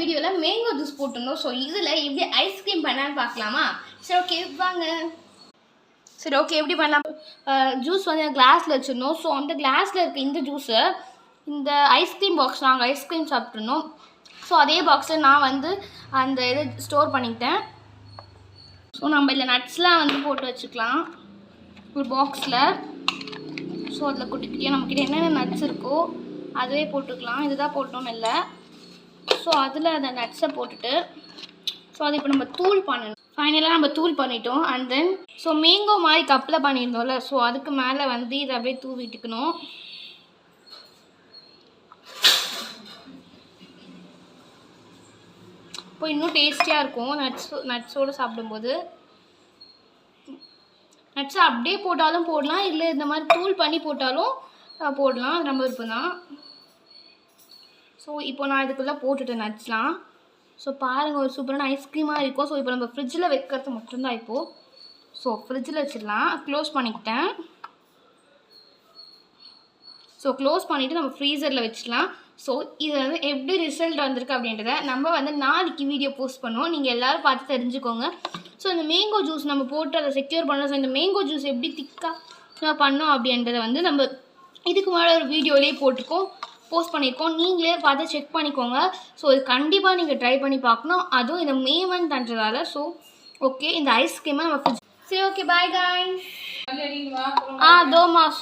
வீடியோவில் mango juice போட்டிருந்தோம். So இதில் எப்படி ஐஸ்கிரீம் பண்ணான்னு பார்க்கலாமா? சரி ஓகே வாங்க. சரி ஓகே எப்படி பண்ணலாம்? ஜூஸ் வந்து கிளாஸில் வச்சுருந்தோம். ஸோ அந்த கிளாஸில் இருக்க இந்த ஜூஸை இந்த ஐஸ்கிரீம் பாக்ஸ் நாங்கள் ஐஸ்கிரீம் சாப்பிட்ருந்தோம். ஸோ அதே பாக்ஸில் நான் வந்து அந்த இதை ஸ்டோர் பண்ணிக்கிட்டேன். ஸோ நம்ம இதில் நட்ஸ்லாம் வந்து போட்டு வச்சுக்கலாம் ஒரு பாக்ஸில். ஸோ அதில் குட்டிக்கிட்டே நம்மக்கிட்ட என்னென்ன நட்ஸ் இருக்கோ அதுவே போட்டுக்கலாம். இதுதான் போட்டோம் இல்லை. ஸோ அதில் அந்த நட்ஸை போட்டுட்டு ஸோ அதை இப்போ நம்ம தூள் பண்ணணும். ஃபைனலாக நம்ம தூள் பண்ணிட்டோம். அண்ட் தென் ஸோ மேங்கோ மாதிரி கப்பில் பண்ணியிருந்தோம்ல, ஸோ அதுக்கு மேலே வந்து இதை அப்படியே தூவிட்டுக்கணும். இப்போ இன்னும் டேஸ்டியாக இருக்கும் நட்ஸோடு சாப்பிடும்போது. நட்ஸை அப்படியே போட்டாலும் போடலாம், இல்லை இந்த மாதிரி தூள் பண்ணி போட்டாலும் போடலாம். அது நம்ம விருப்பம் தான். ஸோ இப்போ நான் இதுக்குள்ளே போட்டுட்டேன் நட்ஸ்லாம். ஸோ பாருங்கள் ஒரு சூப்பரான ஐஸ்கிரீமாக இருக்கும். ஸோ இப்போ நம்ம ஃப்ரிட்ஜில் வைக்கிறது மட்டும்தான் இப்போது. ஸோ ஃப்ரிட்ஜில் வச்சிடலாம். க்ளோஸ் பண்ணிக்கிட்டேன். ஸோ க்ளோஸ் பண்ணிவிட்டு நம்ம ஃப்ரீசரில் வச்சிடலாம். ஸோ இது வந்து எப்படி ரிசல்ட் வந்திருக்கு அப்படின்றத நம்ம வந்து நாளைக்கு வீடியோ போஸ்ட் பண்ணுவோம். நீங்கள் எல்லோரும் பார்த்து தெரிஞ்சுக்கோங்க. ஸோ இந்த மேங்கோ ஜூஸ் நம்ம போட்டு அதை செக்யூர் பண்ணலாம். ஸோ இந்த மேங்கோ ஜூஸ் எப்படி திக்காக பண்ணோம் அப்படின்றத வந்து நம்ம இதுக்கு மேலே ஒரு வீடியோலேயே போஸ்ட் பண்ணியிருக்கோம். நீங்களே பார்த்து செக் பண்ணிக்கோங்க. ஸோ இது கண்டிப்பாக நீங்கள் ட்ரை பண்ணி பார்க்கணும். அதுவும் இந்த மே மந்த்ன்றதால. ஸோ ஓகே இந்த ஐஸ்கிரீமை நம்ம சரி ஓகே பாய் காய்ஸ். தோமாஸ்